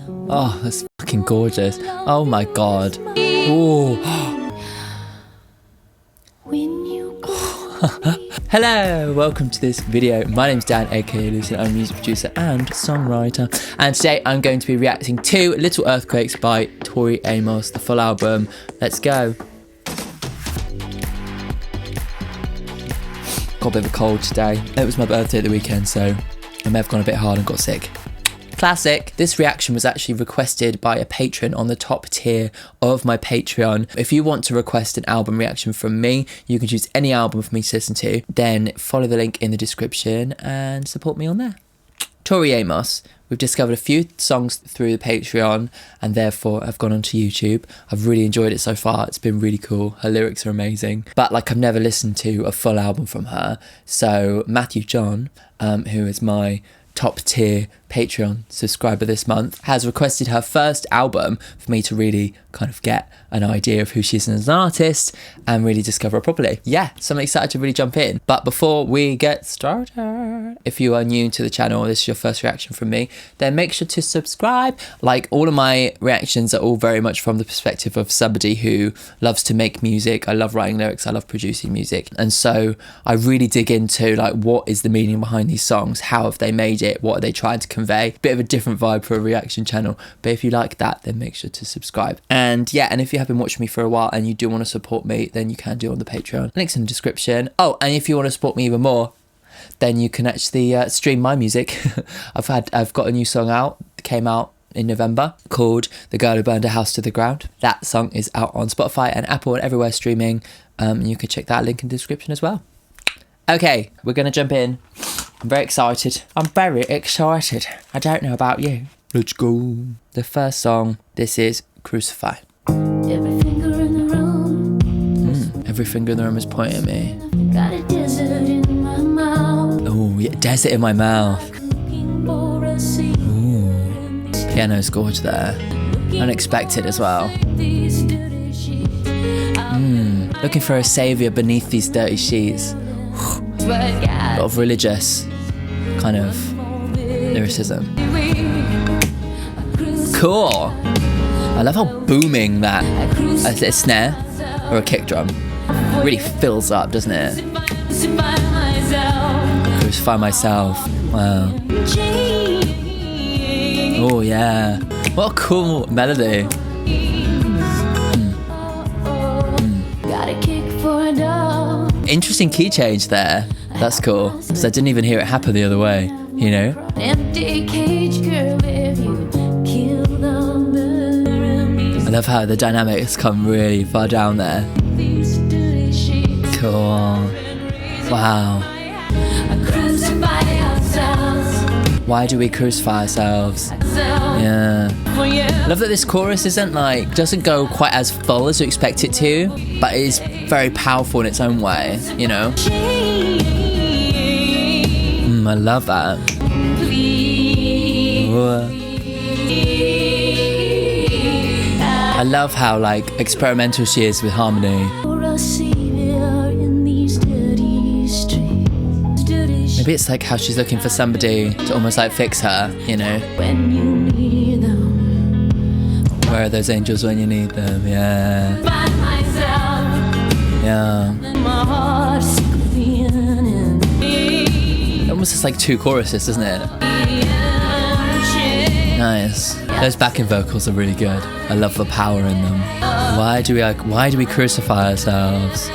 Oh, that's fucking gorgeous. Oh my god. Ooh. Hello, welcome to this video. My name's Dan, aka Lucy. I'm a music producer and songwriter, and today I'm going to be reacting to Little Earthquakes by TORI, AMOS, the full album. Let's go. Got a bit of a cold today. It was my birthday at the weekend, so I may have gone a bit hard and got sick. Classic. This reaction was actually requested by a patron on the top tier of my Patreon. If you want to request an album reaction from me, you can choose any album for me to listen to, then follow the link in the description and support me on there. TORI, AMOS. We've discovered a few songs through the Patreon and therefore I've gone onto YouTube. I've really enjoyed it so far. It's been really cool. Her lyrics are amazing. But like, I've never listened to a full album from her. So Matthew John, who is my top tier Patreon subscriber this month, has requested her first album for me to really kind of get an idea of who she is as an artist and really discover her properly. Yeah, so I'm excited to really jump in. But before we get started, if you are new to the channel, this is your first reaction from me, then make sure to subscribe. Like, all of my reactions are all very much from the perspective of somebody who loves to make music. I love writing lyrics, I love producing music, and so I really dig into like, what is the meaning behind these songs, how have they made it, what are they trying to convey. Bit of a different vibe for a reaction channel, but if you like that, then make sure to subscribe. And yeah, and if you have been watching me for a while and you do want to support me, then you can do on the Patreon, links in the description. Oh, and if you want to support me even more, then you can actually stream my music. I've got a new song out, came out in November, called The Girl Who Burned Her House to the Ground. That song is out on Spotify and Apple and everywhere streaming, and you can check that link in the description as well. Okay, we're gonna jump in. I'm very excited. I don't know about you. Let's go. The first song, this is Crucify. Every finger in the room. Every finger in the room is pointing at me. Got a desert in my mouth. Oh, yeah, desert in my mouth. Ooh, piano scored there. Unexpected as well. Looking for a saviour beneath these dirty sheets. A lot of religious kind of lyricism. Cool. I love how booming that a snare or a kick drum really fills up, doesn't it? Crucify myself. Wow. Oh yeah. What a cool melody. Interesting key change there. That's cool. Because I didn't even hear it happen the other way, you know? I love how the dynamics come really far down there. Cool. Wow. Why do we crucify ourselves? Yeah. I love that this chorus doesn't go quite as full as you expect it to, but it is very powerful in its own way, you know? I love that. I love how like experimental she is with harmony. Maybe it's like how she's looking for somebody to almost like fix her, you know? Where are those angels when you need them? Yeah. Yeah. It almost is like two choruses, doesn't it? Nice. Those backing vocals are really good. I love the power in them. Why do we crucify ourselves?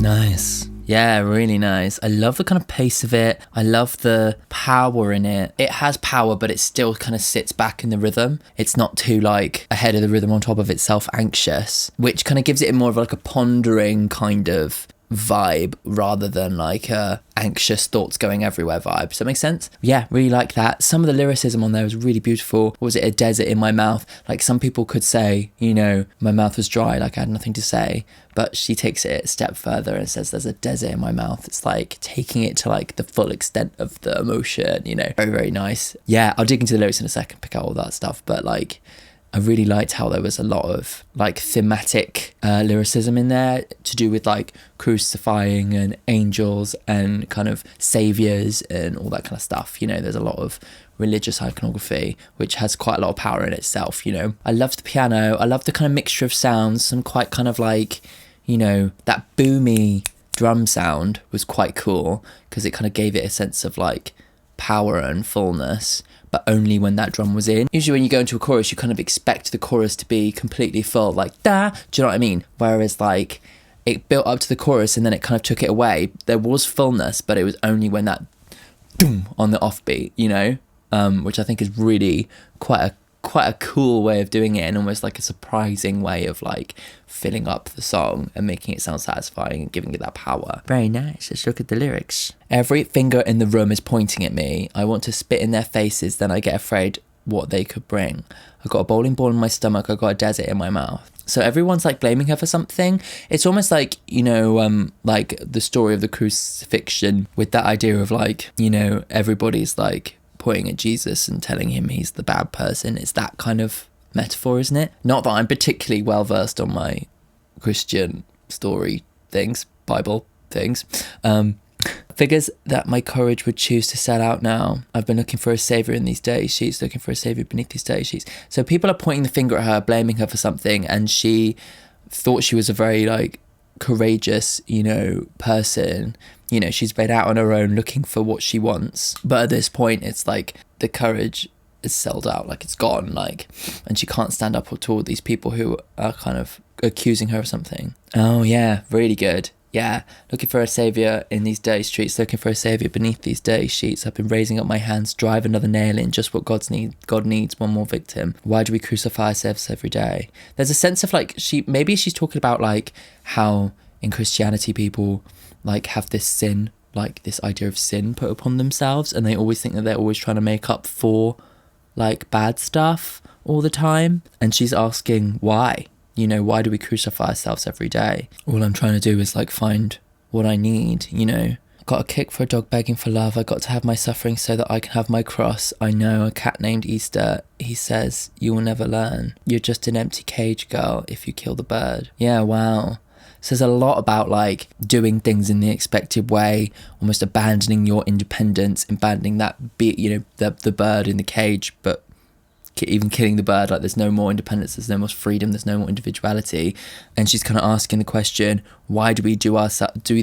Nice. Yeah, really nice. I love the kind of pace of it. I love the power in it. It has power, but it still kind of sits back in the rhythm. It's not too like ahead of the rhythm on top of itself anxious, which kind of gives it more of like a pondering kind of vibe rather than like a anxious thoughts going everywhere vibe. Does that make sense? Yeah, really like that. Some of the lyricism on there was really beautiful. What was it? A desert in my mouth. Like, some people could say, you know, my mouth was dry, like I had nothing to say, but she takes it a step further and says there's a desert in my mouth. It's like taking it to like the full extent of the emotion, you know. Very, very nice. Yeah, I'll dig into the lyrics in a second, pick out all that stuff, but like I really liked how there was a lot of like thematic lyricism in there to do with like crucifying and angels and kind of saviors and all that kind of stuff. You know, there's a lot of religious iconography, which has quite a lot of power in itself, you know. I loved the piano. I loved the kind of mixture of sounds, some quite kind of like, you know, that boomy drum sound was quite cool because it kind of gave it a sense of like power and fullness, but only when that drum was in. Usually when you go into a chorus, you kind of expect the chorus to be completely full, like da, do you know what I mean? Whereas like it built up to the chorus and then it kind of took it away. There was fullness, but it was only when that doom on the offbeat, you know, which I think is really quite a cool way of doing it, and almost like a surprising way of like filling up the song and making it sound satisfying and giving it that power. Very nice. Let's look at the lyrics. Every finger in the room is pointing at me. I want to spit in their faces, then I get afraid what they could bring. I got a bowling ball in my stomach, I got a desert in my mouth. So everyone's like blaming her for something. It's almost like, you know, like the story of the crucifixion, with that idea of like, you know, everybody's like pointing at Jesus and telling him he's the bad person. It's that kind of metaphor, isn't it? Not that I'm particularly well versed on my Christian story things, Bible things. Figures that my courage would choose to set out now. I've been looking for a saviour in these day sheets, looking for a saviour beneath these day sheets. So people are pointing the finger at her, blaming her for something, and she thought she was a very like courageous, you know, person. You know, she's been out on her own looking for what she wants, but at this point it's like the courage is sold out, like it's gone, like, and she can't stand up to all these people who are kind of accusing her of something. Oh yeah, really good. Yeah, looking for a saviour in these day streets, looking for a saviour beneath these day sheets. I've been raising up my hands, drive another nail in, just what God needs, one more victim. Why do we crucify ourselves every day? There's a sense of like, maybe she's talking about like how in Christianity people like have this sin, like this idea of sin put upon themselves, and they always think that they're always trying to make up for like bad stuff all the time. And she's asking why. You know, why do we crucify ourselves every day? All I'm trying to do is like find what I need, you know. Got a kick for a dog begging for love. I got to have my suffering so that I can have my cross. I know a cat named Easter. He says, you will never learn. You're just an empty cage, girl, if you kill the bird. Yeah, wow. Says a lot about like doing things in the expected way, almost abandoning your independence, abandoning that, you know, the bird in the cage, but even killing the bird, like there's no more independence, there's no more freedom, there's no more individuality. And she's kind of asking the question, why do we do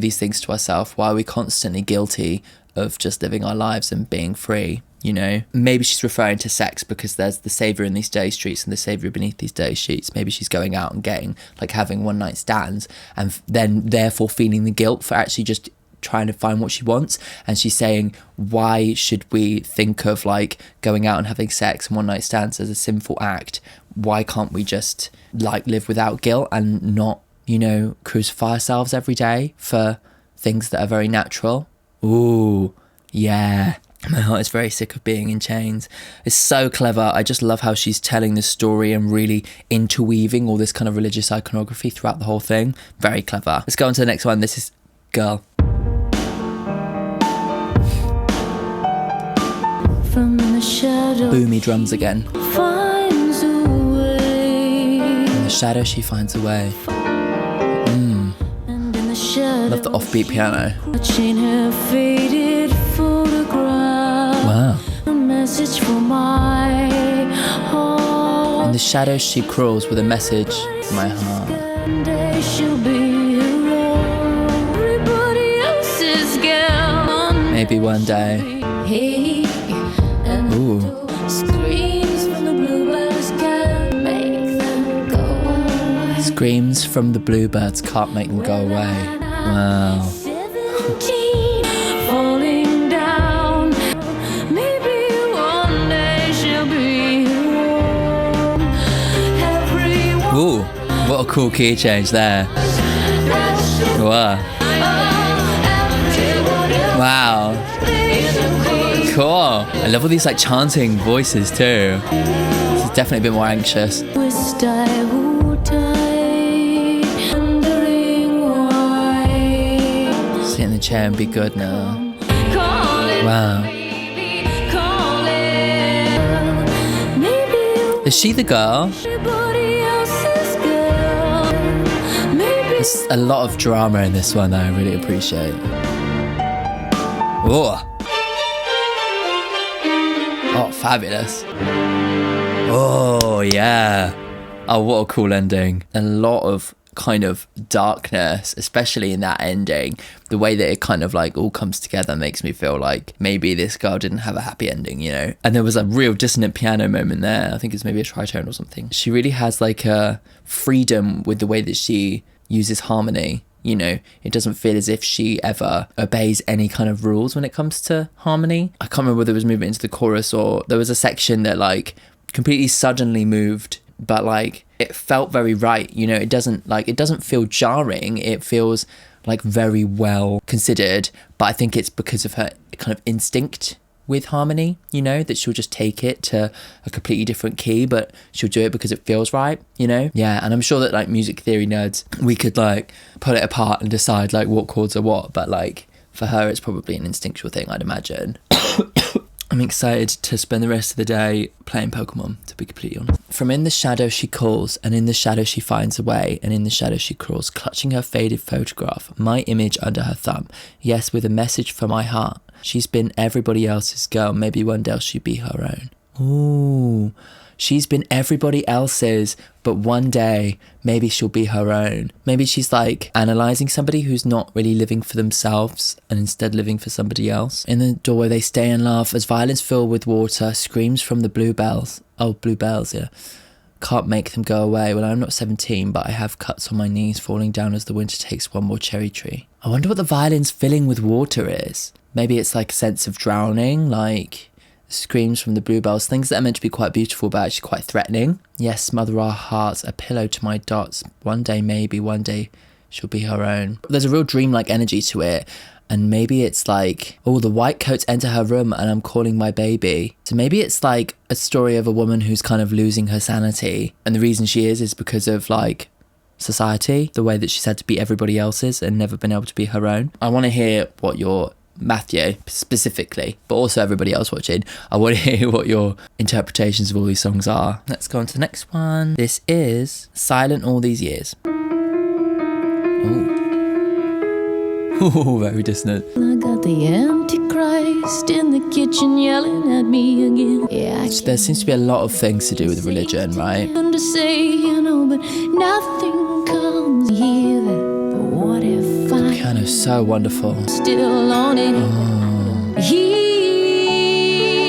these things to ourselves? Why are we constantly guilty of just living our lives and being free? You know, maybe she's referring to sex because there's the saviour in these day streets and the saviour beneath these day sheets. Maybe she's going out and getting, like having one night stands, and then therefore feeling the guilt for actually just trying to find what she wants. And she's saying, why should we think of like going out and having sex and one night stands as a sinful act? Why can't we just like live without guilt and not, you know, crucify ourselves every day for things that are very natural? Ooh, yeah. My heart is very sick of being in chains. It's so clever. I just love how she's telling the story and really interweaving all this kind of religious iconography throughout the whole thing. Very clever. Let's go on to the next one. This is Girl. From in the shadow, Boomy drums again. finds a way. In the shadow she finds a way. And in the shadow, Love the offbeat piano. watching her faded photograph. Wow. A message for my heart. In the shadows she crawls with a message for my heart. One day she'll be alone. Everybody else's girl. Maybe one day. Hey, and Ooh. screams from the bluebirds can't make them go away. Screams from the bluebirds can't make them go away. Wow. 17, falling down. Maybe one day she'll be alone. Everyone Ooh, what a cool key change there. Wow. Wow. Cool. I love all these like chanting voices too. This is definitely a bit more anxious. twist I hold tight, wondering why. Sit in the chair and be good now. Call it, Wow. baby, call it. Maybe Is she the girl? Everybody else's girl. Maybe There's a lot of drama in this one that I really appreciate. Oh, fabulous. Oh, yeah. Oh, what a cool ending. A lot of kind of darkness, especially in that ending. The way that it kind of like all comes together makes me feel like maybe this girl didn't have a happy ending, you know? And there was a real dissonant piano moment there. I think it's maybe a tritone or something. She really has like a freedom with the way that she uses harmony. You know, it doesn't feel as if she ever obeys any kind of rules when it comes to harmony. I can't remember whether it was movement into the chorus or there was a section that like completely suddenly moved, but like it felt very right. You know, it doesn't feel jarring. It feels like very well considered, but I think it's because of her kind of instinct with harmony, you know, that she'll just take it to a completely different key, but she'll do it because it feels right, you know? Yeah, and I'm sure that like music theory nerds, we could like pull it apart and decide like what chords are what, but like for her it's probably an instinctual thing, I'd imagine. I'm excited to spend the rest of the day playing Pokemon, to be completely honest. From in the shadow she calls, and in the shadow she finds a way, and in the shadow she crawls, clutching her faded photograph, my image under her thumb, yes, with a message for my heart. She's been everybody else's girl, maybe one day she'll be her own. Ooh, she's been everybody else's, but one day maybe she'll be her own. Maybe she's like analysing somebody who's not really living for themselves and instead living for somebody else. In the doorway they stay and laugh as violins fill with water, screams from the bluebells. Oh, bluebells, yeah. Can't make them go away. Well, I'm not 17, but I have cuts on my knees falling down as the winter takes one more cherry tree. I wonder what the violins filling with water is. Maybe it's like a sense of drowning, like screams from the bluebells, things that are meant to be quite beautiful but actually quite threatening. Yes, smother our hearts, a pillow to my dots. One day, maybe, one day she'll be her own. There's a real dreamlike energy to it. And maybe it's like, oh, the white coats enter her room and I'm calling my baby. So maybe it's like a story of a woman who's kind of losing her sanity. And the reason she is because of like society, the way that she's had to be everybody else's and never been able to be her own. I want to hear what your Matthew specifically, but also everybody else watching, I want to hear what your interpretations of all these songs are. Let's go on to the next one. This is Silent All These Years. Ooh, very dissonant. I got the Antichrist in the kitchen yelling at me again. Yeah, There seems to be a lot of things to do with religion, right? to say, you know, but nothing comes here. But what if I'm Piano's so wonderful. still on it?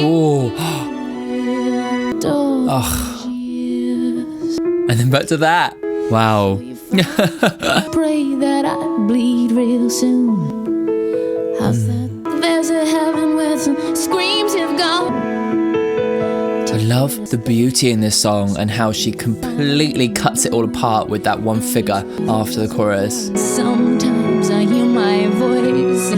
Oh, Oh. and then back to that. Wow. Pray that I bleed real soon. How's that? There's a heaven where some screams have gone. I love the beauty in this song and how she completely cuts it all apart with that one figure after the chorus. Sometimes I hear my voice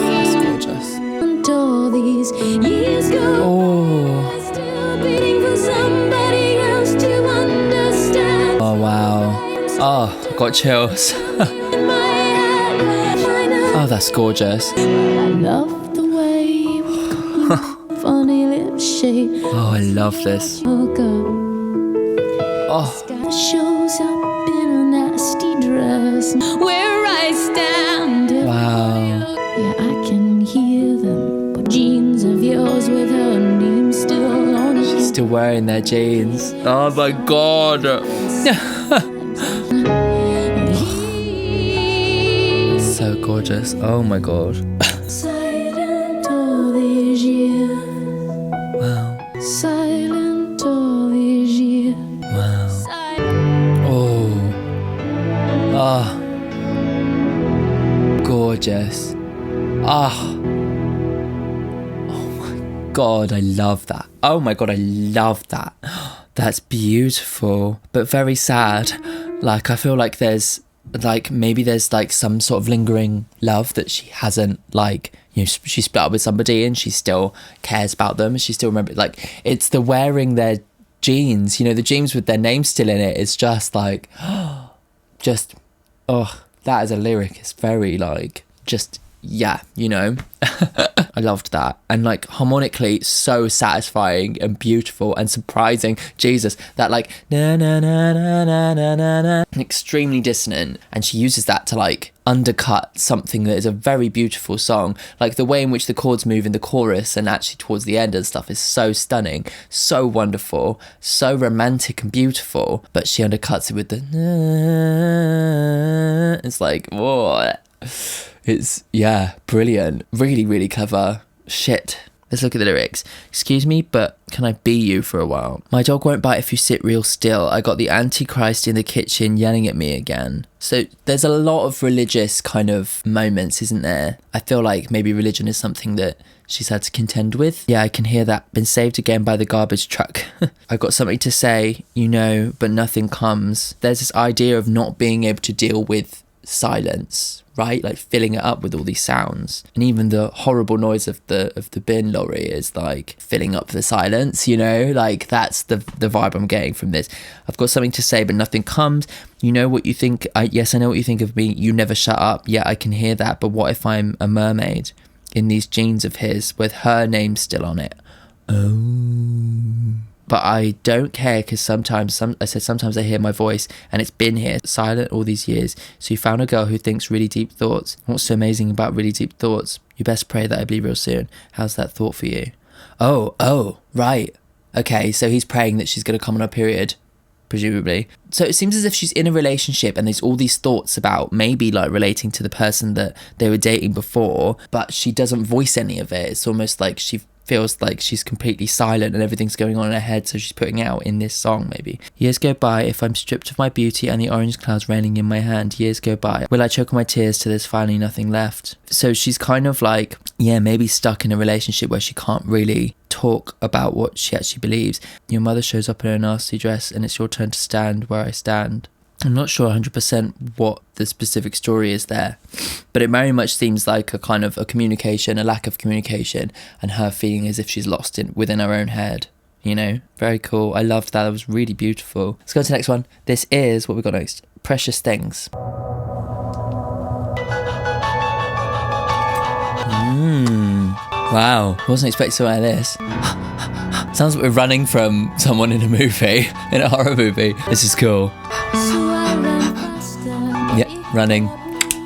That's gorgeous. until these years go. Oh. I'm still beating for somebody else to understand. Oh, wow. Oh, I got chills. In my head, I know. Oh, that's gorgeous. I love the way you funny lip shape. Oh, I love this. Look up. Oh, Guy shows up in a nasty dress. Where I stand. wow. Yeah, I can hear them. But jeans of yours with her name still on it. She's still wearing their jeans. Oh my god. So gorgeous. Oh my god. Silent all these years. Wow. Silent all these years. Wow. Oh. Ah. Gorgeous. Ah. Oh my god, I love that. Oh my god, I love that. That's beautiful, but very sad. Like, I feel like there's like maybe there's like some sort of lingering love that she hasn't, like, you know, she split up with somebody and she still cares about them. She still remembers, like, it's the wearing their jeans, you know, the jeans with their name still in it. It's just like, just, oh, that is a lyric. It's very like, just, yeah, you know. I I loved that. And like harmonically, so satisfying and beautiful and surprising. Jesus, that like na na na na na na na na, extremely dissonant. And she uses that to like undercut something that is a very beautiful song. Like the way in which the chords move in the chorus and actually towards the end and stuff is so stunning, so wonderful, so romantic and beautiful. But she undercuts it with the na. It's like, whoa. It's, yeah, brilliant. Really, really clever. Shit. Let's look at the lyrics. Excuse me, but can I be you for a while? My dog won't bite if you sit real still. I got the Antichrist in the kitchen yelling at me again. So there's a lot of religious kind of moments, isn't there? I feel like maybe religion is something that she's had to contend with. Yeah, I can hear that. Been saved again by the garbage truck. I've got something to say, you know, but nothing comes. There's this idea of not being able to deal with silence, right? Like filling it up with all these sounds, and even the horrible noise of the bin lorry is like filling up the silence, you know, like that's the vibe I'm getting from this. I've got something to say but nothing comes. You know what you think, yes, I know what you think of me. You never shut up. Yeah, I can hear that, but what if I'm a mermaid in these jeans of his with her name still on it? Oh, but I don't care, because sometimes I hear my voice and it's been here silent all these years. So you found a girl who thinks really deep thoughts. What's so amazing about really deep thoughts? You best pray that I bleed real soon. How's that thought for you? Oh, right. Okay, so he's praying that she's going to come on her period, presumably. So it seems as if she's in a relationship and there's all these thoughts about maybe like relating to the person that they were dating before, but she doesn't voice any of it. It's almost like she feels like she's completely silent and everything's going on in her head, so she's putting out in this song maybe. Years go by if I'm stripped of my beauty and the orange clouds raining in my hand. Years go by. Will I choke on my tears till there's finally nothing left? So she's kind of like, yeah, maybe stuck in a relationship where she can't really talk about what she actually believes. Your mother shows up in a nasty dress and it's your turn to stand where I stand. I'm not sure 100% what the specific story is there, but it very much seems like a kind of a communication, a lack of communication, and her feeling as if she's lost within her own head, you know? Very cool. I loved that. It was really beautiful. Let's go to the next one. This is what we got next. Precious Things. Wow. I wasn't expecting something like this. Sounds like we're running from someone in a movie, in a horror movie. This is cool. Yeah, running.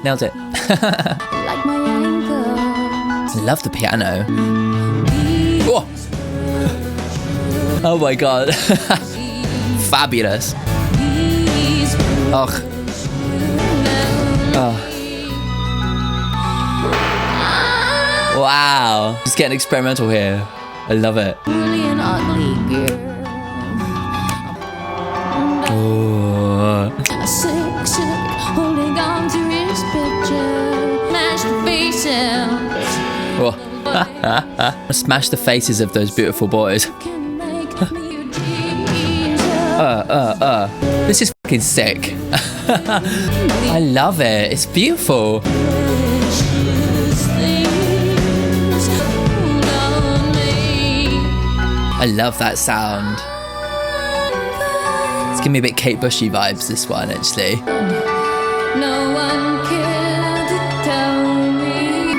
Nailed it. I love the piano. Whoa. Oh my god. Fabulous. Oh. Wow. Just getting experimental here. I love it. Really an ugly girl. A sick, holding on to his picture. Smash the faces. Smash the faces of those beautiful boys. This is fucking sick. I love it. It's beautiful. I love that sound. It's giving me a bit Kate Bushy vibes, this one, actually. No one cared to tell me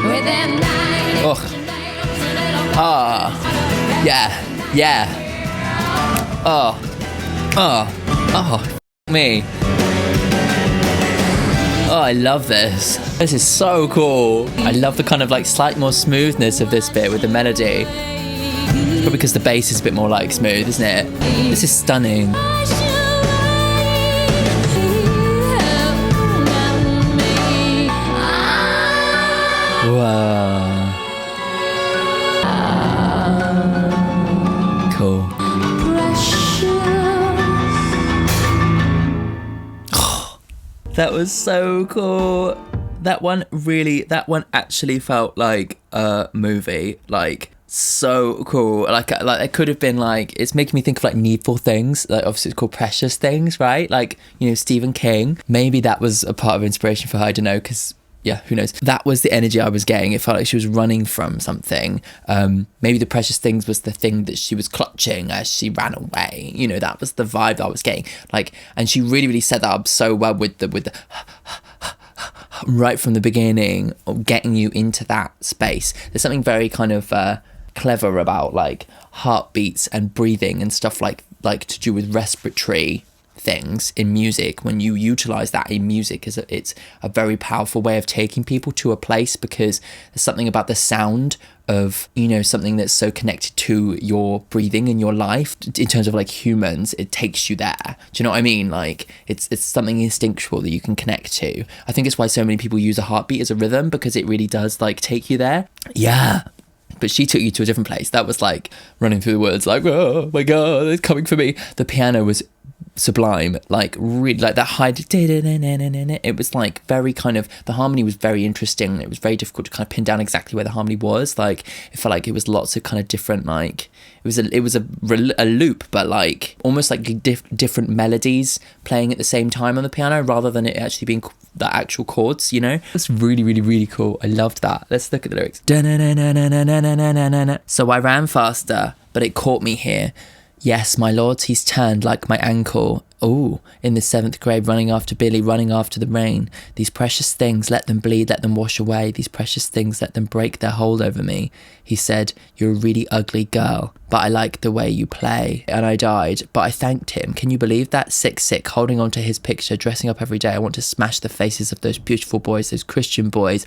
within night. Oh. Yeah. Me. Oh, I love this. This is so cool. I love the kind of like slight more smoothness of this bit with the melody. Probably because the bass is a bit more like smooth, isn't it? This is stunning. Wow. Cool. That was so cool. That one actually felt like a movie. Like, so cool. Like it could have been like, it's making me think of like Needful Things. Like obviously it's called Precious Things, right? Like, you know, Stephen King. Maybe that was a part of inspiration for her. I don't know, because yeah, who knows? That was the energy I was getting. It felt like she was running from something. Maybe the precious things was the thing that she was clutching as she ran away. You know, that was the vibe I was getting. Like, and she really, really set that up so well with the right from the beginning, getting you into that space. There's something very kind of clever about like heartbeats and breathing and stuff like to do with respiratory things in music. When you utilize that in music, it's a very powerful way of taking people to a place, because there's something about the sound of, you know, something that's so connected to your breathing in your life. In terms of like humans, it takes you there. Do you know what I mean? Like it's something instinctual that you can connect to. I think it's why so many people use a heartbeat as a rhythm, because it really does like take you there. Yeah. But she took you to a different place. That was like running through the woods, like, oh my God, it's coming for me. The piano was sublime, like really, like that high, it was like very kind of, the harmony was very interesting. It was very difficult to kind of pin down exactly where the harmony was. Like it felt like it was lots of kind of different, like it was a loop, but like almost like different melodies playing at the same time on the piano, rather than it actually being the actual chords, you know. It's really, really, really cool. I loved that. Let's look at the lyrics. So I ran faster, but it caught me here. Yes, my lord, he's turned like my ankle. Oh, in the 7th grade, running after Billy, running after the rain. These precious things, let them bleed, let them wash away. These precious things, let them break their hold over me. He said, you're a really ugly girl, but I like the way you play. And I died, but I thanked him. Can you believe that? Sick, holding on to his picture, dressing up every day. I want to smash the faces of those beautiful boys, those Christian boys,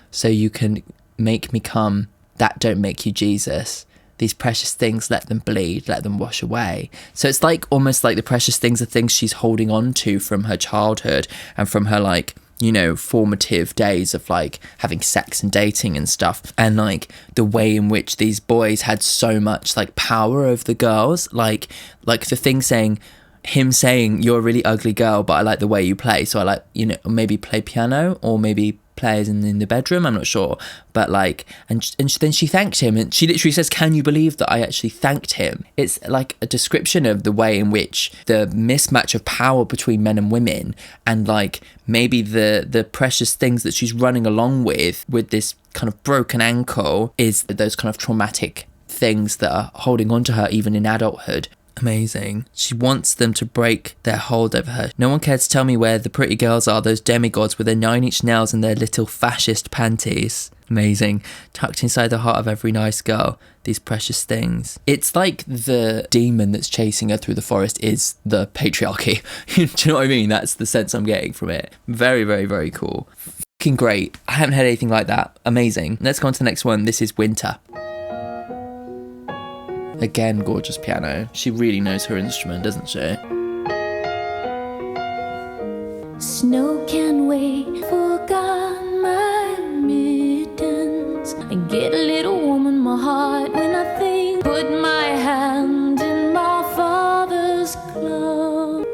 so you can make me come. That don't make you Jesus. These precious things, let them bleed, let them wash away. So it's like almost like the precious things are things she's holding on to from her childhood and from her, like, you know, formative days of like having sex and dating and stuff. And like the way in which these boys had so much like power over the girls, like the thing saying, him saying, you're a really ugly girl, but I like the way you play. So I like, you know, maybe play piano or maybe players in the bedroom, I'm not sure, but like, and then she thanked him, and she literally says, can you believe that I actually thanked him? It's like a description of the way in which the mismatch of power between men and women, and like maybe the precious things that she's running along with this kind of broken ankle, is those kind of traumatic things that are holding on to her even in adulthood. Amazing. She wants them to break their hold over her. No one cared to tell me where the pretty girls are, those demigods with their 9-inch nails and their little fascist panties. Amazing. Tucked inside the heart of every nice girl, these precious things. It's like the demon that's chasing her through the forest is the patriarchy. Do you know what I mean? That's the sense I'm getting from it. Very, very, very cool. Fucking great. I haven't had anything like that. Amazing. Let's go on to the next one. This is Winter. Again, gorgeous piano. She really knows her instrument, doesn't she? Snow can wait, forgot my mittens. I get a little warm in my heart when I think. Put my hand in my father's glove.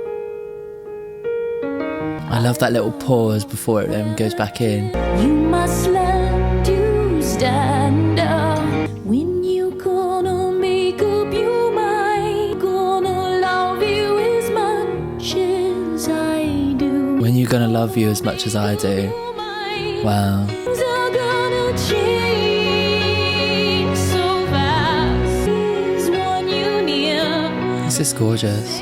I love that little pause before it then goes back in. You must learn to stand up. When you gonna make up your mind, gonna love you as much as I do. When you're gonna love you as much as I do. Wow. Things are gonna change so fast. Is one you near. This is gorgeous.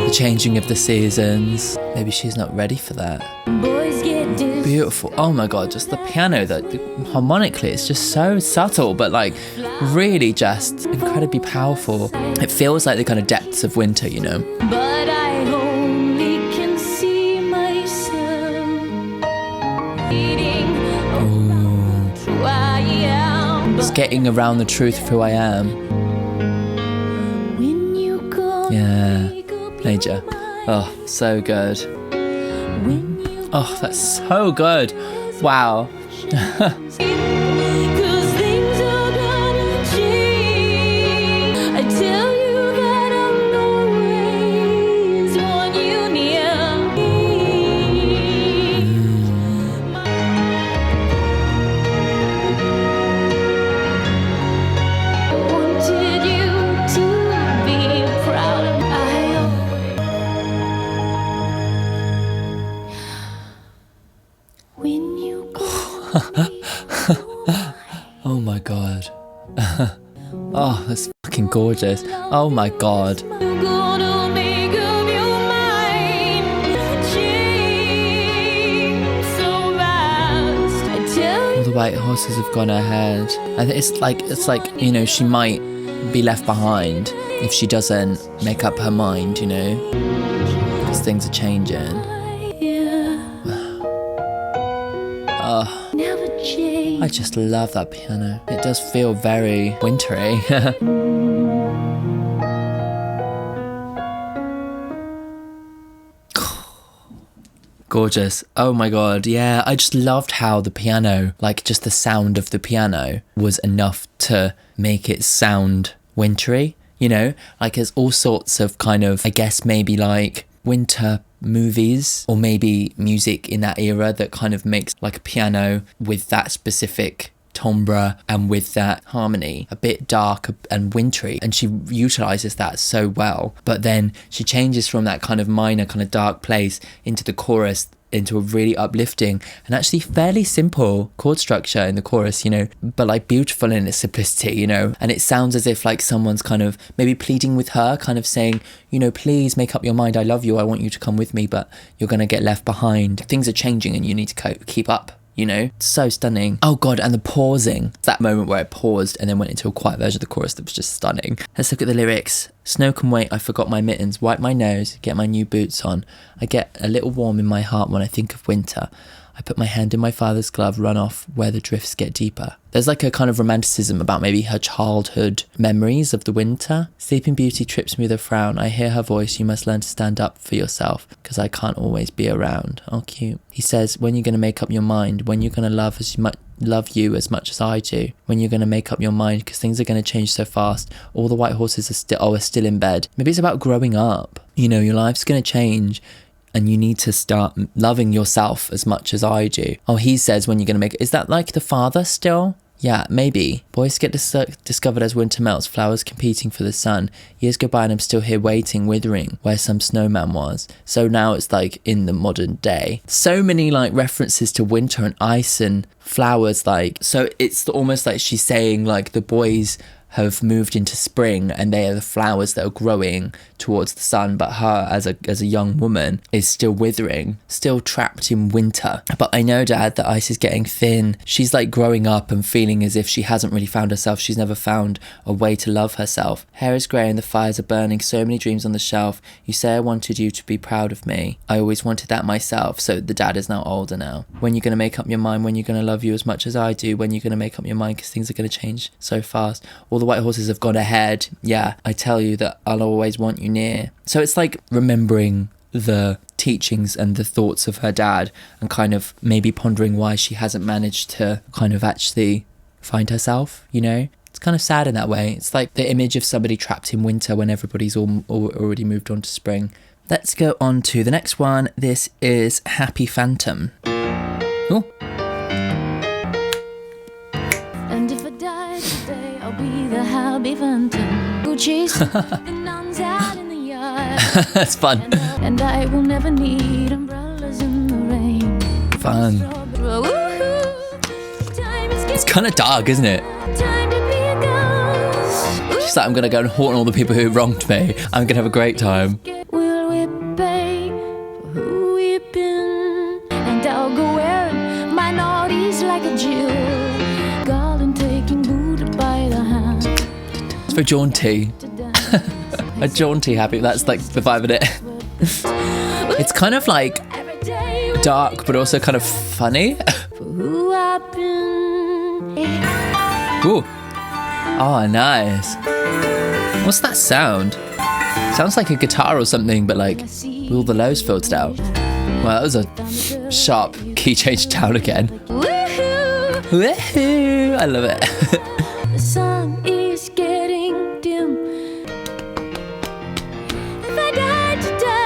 The changing of the seasons. Maybe she's not ready for that. Boys get Beautiful. Oh my god, just the piano, that harmonically it's just so subtle, but like really just incredibly powerful. It feels like the kind of depths of winter, you know. But I only can see myself eating who I am. It's getting around the truth of who I am. When you go, Yeah. Major. Oh, so good. when you Oh, that's so good. Wow. 'cause things are gonna change. I tell you that I'm always one you near. I wanted you to be proud of I when you go. Oh my god. Oh, that's fucking gorgeous. Oh my god. You're gonna make up your mind. Change. the white horses have gone ahead. And it's like, you know, she might be left behind if she doesn't make up her mind, you know, because things are changing. I just love that piano. It does feel very wintry. Gorgeous. Oh my god, yeah. I just loved how the piano, like just the sound of the piano was enough to make it sound wintry, you know? Like there's all sorts of kind of, I guess maybe like winter movies or maybe music in that era that kind of makes like a piano with that specific timbre and with that harmony a bit dark and wintry, and she utilizes that so well. But then she changes from that kind of minor kind of dark place into the chorus, into a really uplifting and actually fairly simple chord structure in the chorus, you know, but like beautiful in its simplicity, you know. And it sounds as if like someone's kind of maybe pleading with her, kind of saying, you know, please make up your mind, I love you, I want you to come with me, but you're gonna get left behind, things are changing and you need to keep up, you know. So stunning. Oh god, and the pausing, that moment where it paused and then went into a quiet version of the chorus that was just stunning. Let's look at the lyrics. Snow can wait, I forgot my mittens, wipe my nose, get my new boots on. I get a little warm in my heart when I think of winter. I put my hand in my father's glove, run off where the drifts get deeper. There's like a kind of romanticism about maybe her childhood memories of the winter. Sleeping Beauty trips me with a frown. I hear her voice, you must learn to stand up for yourself, because I can't always be around. Oh, cute. He says, when you're going to make up your mind, when you're going to love you as much as I do, when you're going to make up your mind, because things are going to change so fast. All the white horses are still in bed. Maybe it's about growing up. You know, your life's going to change. And you need to start loving yourself as much as I do. Oh, he says when you're going to make it. Is that like the father still? Yeah, maybe. Boys get discovered as winter melts, flowers competing for the sun. Years go by and I'm still here waiting, withering, where some snowman was. So now it's like in the modern day. So many like references to winter and ice and flowers, like. So it's almost like she's saying like the boys have moved into spring and they are the flowers that are growing towards the sun, but her as a young woman is still withering, still trapped in winter. But I know, Dad, the ice is getting thin. She's like growing up and feeling as if she hasn't really found herself. She's never found a way to love herself. Hair is grey and the fires are burning, so many dreams on the shelf. You say I wanted you to be proud of me. I always wanted that myself. So the dad is now older now. When you're going to make up your mind, when you're going to love you as much as I do, when you're going to make up your mind, because things are going to change so fast. All the white horses have gone ahead. Yeah, I tell you that I'll always want you near. So it's like remembering the teachings and the thoughts of her dad and kind of maybe pondering why she hasn't managed to kind of actually find herself, you know? It's kind of sad in that way. It's like the image of somebody trapped in winter when everybody's already moved on to spring. Let's go on to the next one. This is Happy Phantom. Oh. And if I die today, I'll be the happy phantom who chased the nuns out in the yard. That's fun. And I will never need umbrellas in the rain. Fun. It's kind of dark, isn't it? She's like, I'm going to go and haunt all the people who wronged me. I'm going to have a great time. Will we pay for who we've been? And I'll go wearing my naughties like a Jew. Garland taking Buddha by the hand. It's very jaunty. A jaunty happy, that's like the vibe of it. It's kind of like dark, but also kind of funny. Who I've been. Ooh. Oh, nice. What's that sound? Sounds like a guitar or something, but like with all the lows filtered out. Well, that was a sharp key change down again. Woohoo! Woohoo! I love it. The sun is getting dim. If I die today,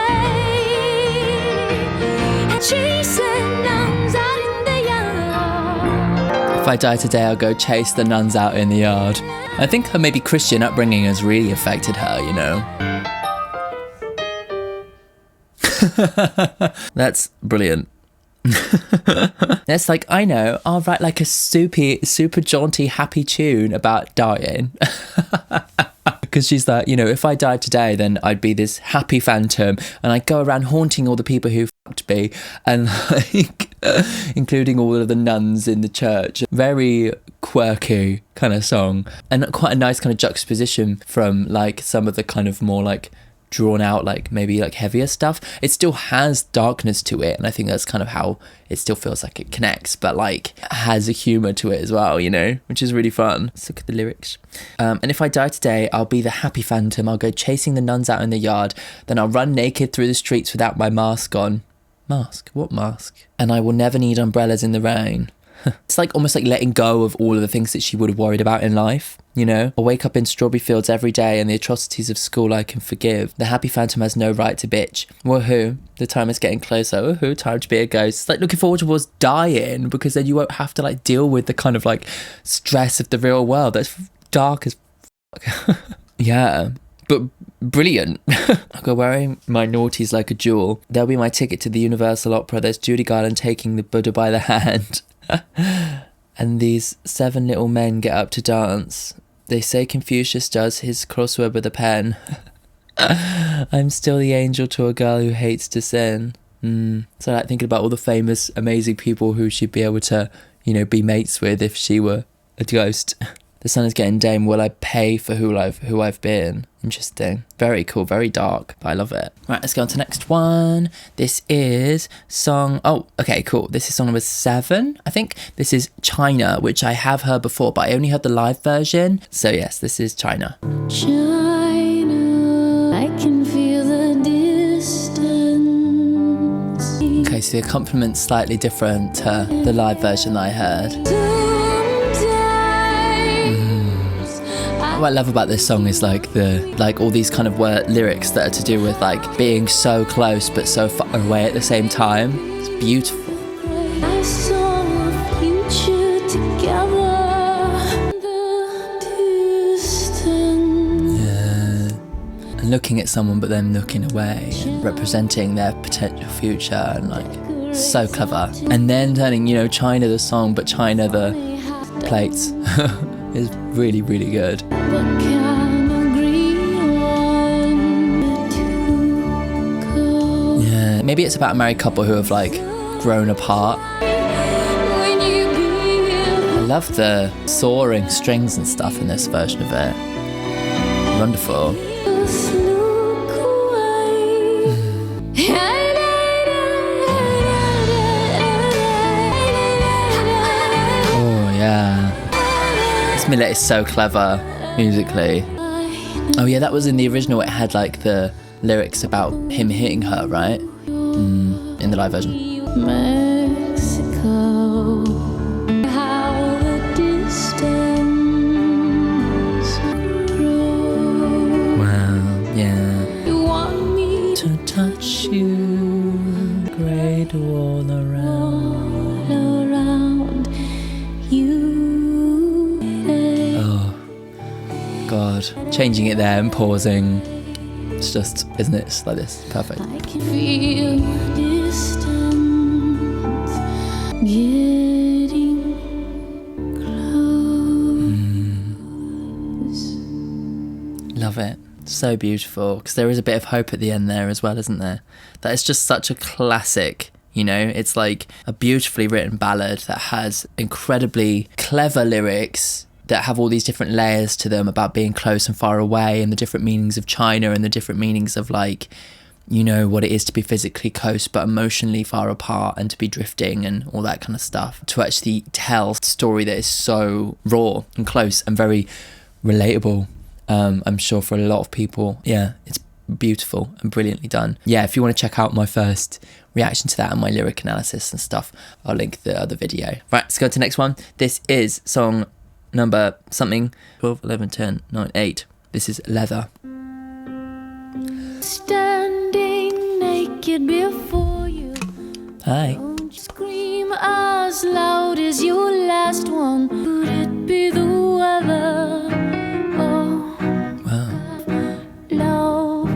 and chasing nuns out in the yard. If I die today, I'll go chase the nuns out in the yard. I think her maybe Christian upbringing has really affected her, you know. That's brilliant. It's like, I know, I'll write like a super jaunty, happy tune about dying. Because she's like, you know, if I died today, then I'd be this happy phantom and I'd go around haunting all the people who fucked me, and like including all of the nuns in the church. Very quirky kind of song, and quite a nice kind of juxtaposition from like some of the kind of more like drawn out, like maybe like heavier stuff. It still has darkness to it, and I think that's kind of how it still feels like it connects, but like has a humor to it as well, you know, which is really fun. Let's look at the lyrics. And if I die today, I'll be the happy phantom. I'll go chasing the nuns out in the yard, then I'll run naked through the streets without my mask on. Mask? What mask? And I will never need umbrellas in the rain. It's like almost like letting go of all of the things that she would have worried about in life, you know? I wake up in strawberry fields every day, and the atrocities of school I can forgive. The happy phantom has no right to bitch. Woohoo, the time is getting closer. Woohoo, time to be a ghost. It's like looking forward towards dying, because then you won't have to like deal with the kind of like stress of the real world. That's dark as fuck. Yeah, but brilliant. I'll go wearing my naughties like a jewel. There'll be my ticket to the Universal Opera. There's Judy Garland taking the Buddha by the hand. And these 7 little men get up to dance. They say Confucius does his crossword with a pen. I'm still the angel to a girl who hates to sin. So I like thinking about all the famous, amazing people who she'd be able to, you know, be mates with if she were a ghost. The sun is getting dim. Will I pay for who I've been? Interesting. Very cool. Very dark. But I love it. Right, let's go on to the next one. This is song... Oh, okay, cool. This is song number 7, I think. This is China, which I have heard before, but I only heard the live version. So yes, this is China. China, I can feel the distance. Okay, so the accompaniment slightly different to the live version that I heard. What I love about this song is like all these kind of lyrics that are to do with like being so close but so far away at the same time. It's beautiful. I saw a future together in the distance. Yeah. And looking at someone but then looking away and representing their potential future, and like so clever. And then turning, you know, China the song but China the plates. Is really, really good. Yeah, maybe it's about a married couple who have like grown apart. I love the soaring strings and stuff in this version of it. Wonderful. Oh yeah. Millet is so clever musically. Oh yeah, that was in the original. It had like the lyrics about him hitting her, right? In the live version. Mexico, how the distance grows. Wow, yeah. You want me To touch you, great wall around. all around you. God, changing it there and pausing. It's just, isn't it? It's like this. Perfect. I can feel your distance getting close. Love it. So beautiful. Because there is a bit of hope at the end there as well, isn't there? That is just such a classic. You know, it's like a beautifully written ballad that has incredibly clever lyrics that have all these different layers to them about being close and far away, and the different meanings of China, and the different meanings of like, you know, what it is to be physically close but emotionally far apart, and to be drifting and all that kind of stuff. To actually tell a story that is so raw and close and very relatable, I'm sure for a lot of people. Yeah, it's beautiful and brilliantly done. Yeah, if you want to check out my first reaction to that and my lyric analysis and stuff, I'll link the other video. Right, let's go to the next one. This is song number something 12, 11, 10, 9, 8. This is Leather. Standing naked before you. Hi. Don't you scream as loud as your last one. Could it be the weather? Oh, Wow. love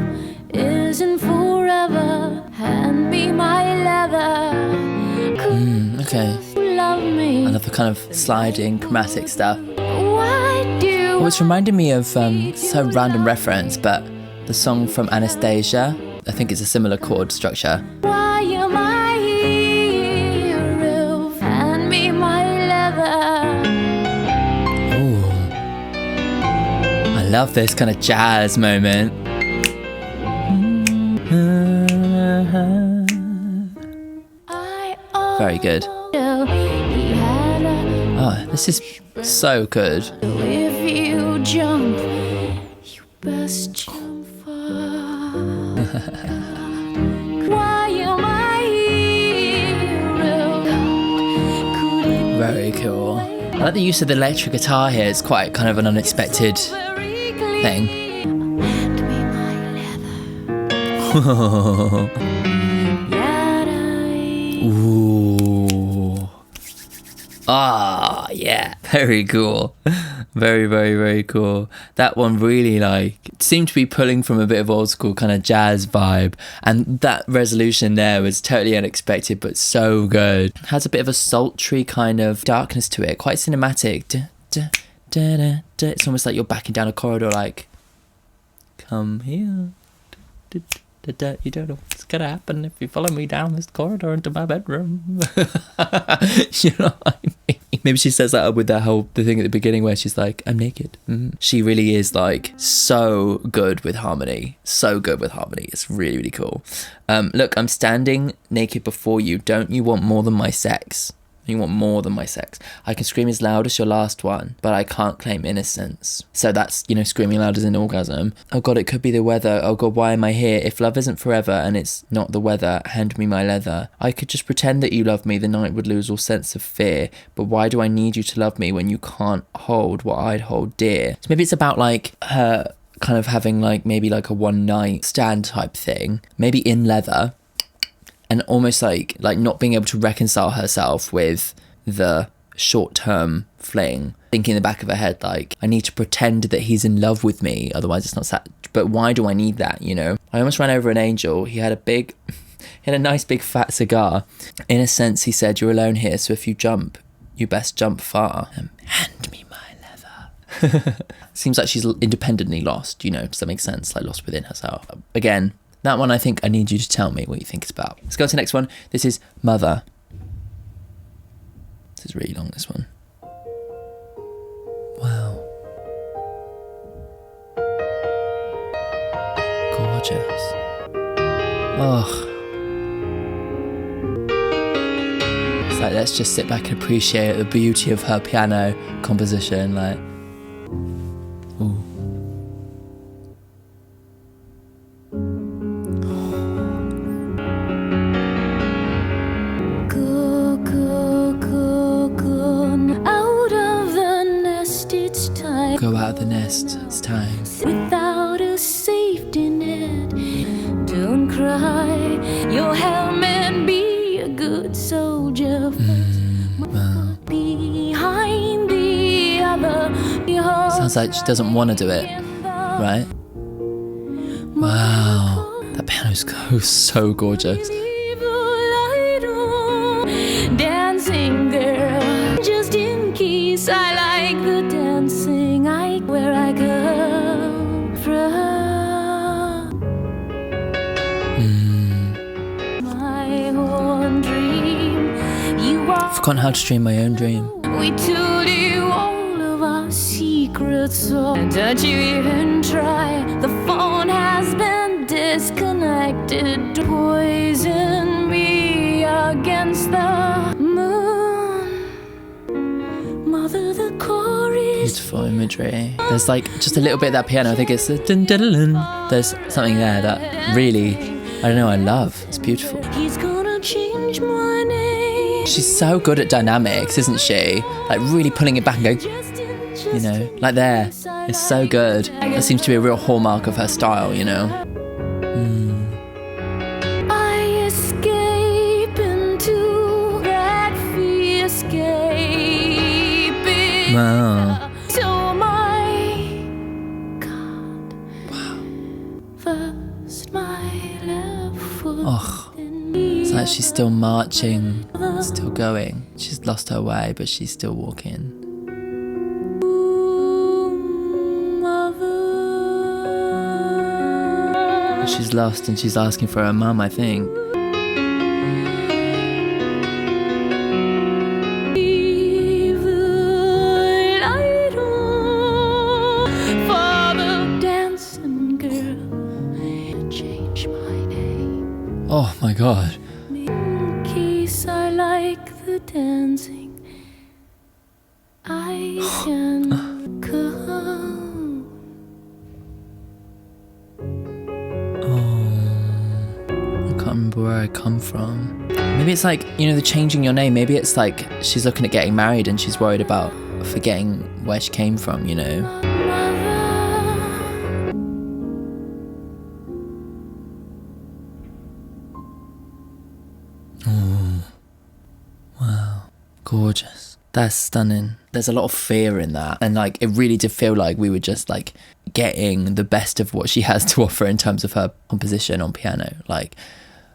isn't forever. Hand me my leather. Okay. Could you love me? I love the kind of sliding chromatic stuff. Why do Oh, it's reminding me of, so random reference, but the song from Anastasia. I think it's a similar chord structure. Why am I hero? Hand me my leather. Ooh. I love this kind of jazz moment. Very good. Oh, this is so good. If you jump, you best jump far. Why am I hero? Could it Very cool. I like the use of the electric guitar here. It's quite kind of an unexpected thing. hand me my leather? Ooh. Ah, yeah. Very cool. Very, very, very cool. That one really it seemed to be pulling from a bit of old school kind of jazz vibe. And that resolution there was totally unexpected, but so good. Has a bit of a sultry kind of darkness to it. Quite cinematic. It's almost like you're backing down a corridor like, come here. You don't know what's gonna happen if you follow me down this corridor into my bedroom. You know what I mean? Maybe she says that with the thing at the beginning where she's like, I'm naked. She really is so good with harmony. So good with harmony. It's really, really cool. Look, I'm standing naked before you. Don't you want more than my sex? You want more than my sex. I can scream as loud as your last one, but I can't claim innocence. So that's, screaming loud as an orgasm. Oh God, it could be the weather. Oh God, why am I here? If love isn't forever and it's not the weather, hand me my leather. I could just pretend that you love me. The night would lose all sense of fear. But why do I need you to love me when you can't hold what I'd hold dear? So maybe it's about her kind of having maybe a one night stand type thing. Maybe in leather. And almost like not being able to reconcile herself with the short-term fling. Thinking in the back of her head, I need to pretend that he's in love with me, otherwise it's not sad. But why do I need that, I almost ran over an angel. He had a nice big fat cigar. In a sense, he said, you're alone here, so if you jump, you best jump far. Hand me my leather. Seems like she's independently lost, does that make sense? Lost within herself. Again, that one, I think I need you to tell me what you think it's about. Let's go to the next one. This is Mother. This is really long, this one. Wow. Gorgeous. Oh. It's let's just sit back and appreciate the beauty of her piano composition. Ooh. Go out of the nest, it's time. Without a safety net, don't cry. You'll help me be a good soldier. Behind the other. Sounds like she doesn't want to do it, right? Wow, that piano's so gorgeous. Dancing girl, just in case I like the dancing. Where I come from. My own dream. I've forgotten how to stream my own dream. We told you all of our secrets, so don't you even try. The phone has been disconnected. Poison me against the moon. Mother, the chorus. Beautiful imagery. There's just a little bit of that piano. I think it's there's something there that really, I don't know, I love. It's beautiful. He's gonna change my name. She's so good at dynamics, isn't she? Really pulling it back and going, there. It's so good. That seems to be a real hallmark of her style, I escape into that fear, escaping. Wow. So my God. Wow. First my left foot. Oh. It's like she's still marching, still going. She's lost her way, but she's still walking. She's lost and she's asking for her mum, I think. Oh my god. In case I like the dancing, I can come. I can't remember where I come from. Maybe it's like, you know, the changing your name. Maybe it's like she's looking at getting married and she's worried about forgetting where she came from, you know. Gorgeous. That's stunning. There's a lot of fear in that, and like it really did feel like we were just like getting the best of what she has to offer in terms of her composition on piano. Like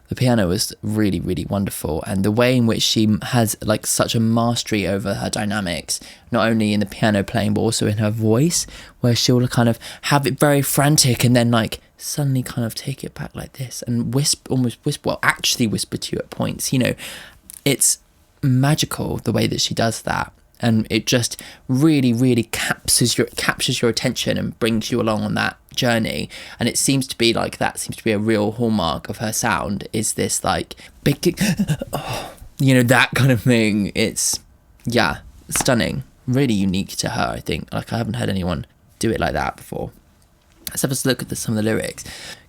the piano was really, really wonderful, and the way in which she has like such a mastery over her dynamics, not only in the piano playing but also in her voice, where she'll kind of have it very frantic and then like suddenly kind of take it back like this and actually whisper to you at points. You know, it's magical the way that she does that, and it just really, really captures your attention and brings you along on that journey. And it seems to be like that seems to be a real hallmark of her sound, is this like big you know, that kind of thing. It's stunning, really unique to her. I think like I haven't heard anyone do it like that before. Let's have a look at some of the lyrics.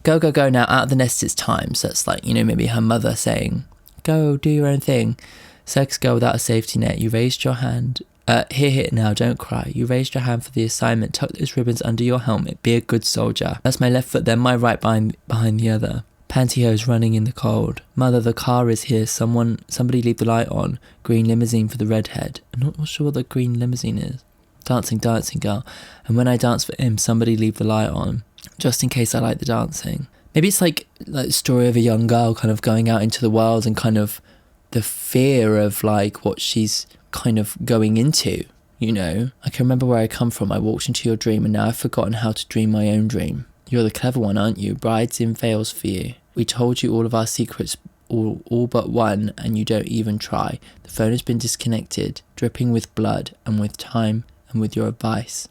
Go, go, go now, out of the nest it's time. So it's like, you know, maybe her mother saying, go do your own thing. Sex girl without a safety net, you raised your hand. Here now, don't cry. You raised your hand for the assignment. Tuck those ribbons under your helmet. Be a good soldier. That's my left foot, then my right behind the other. Pantyhose running in the cold. Mother, the car is here. Somebody leave the light on. Green limousine for the redhead. I'm not sure what the green limousine is. Dancing, dancing girl. And when I dance for him, somebody leave the light on. Just in case I like the dancing. Maybe it's like the story of a young girl kind of going out into the world and kind of the fear of like what she's kind of going into, you know. I can remember where I come from. I walked into your dream and now I've forgotten how to dream my own dream. You're the clever one, aren't you? Brides in veils for you. We told you all of our secrets, all but one, and you don't even try. The phone has been disconnected, dripping with blood and with time and with your advice,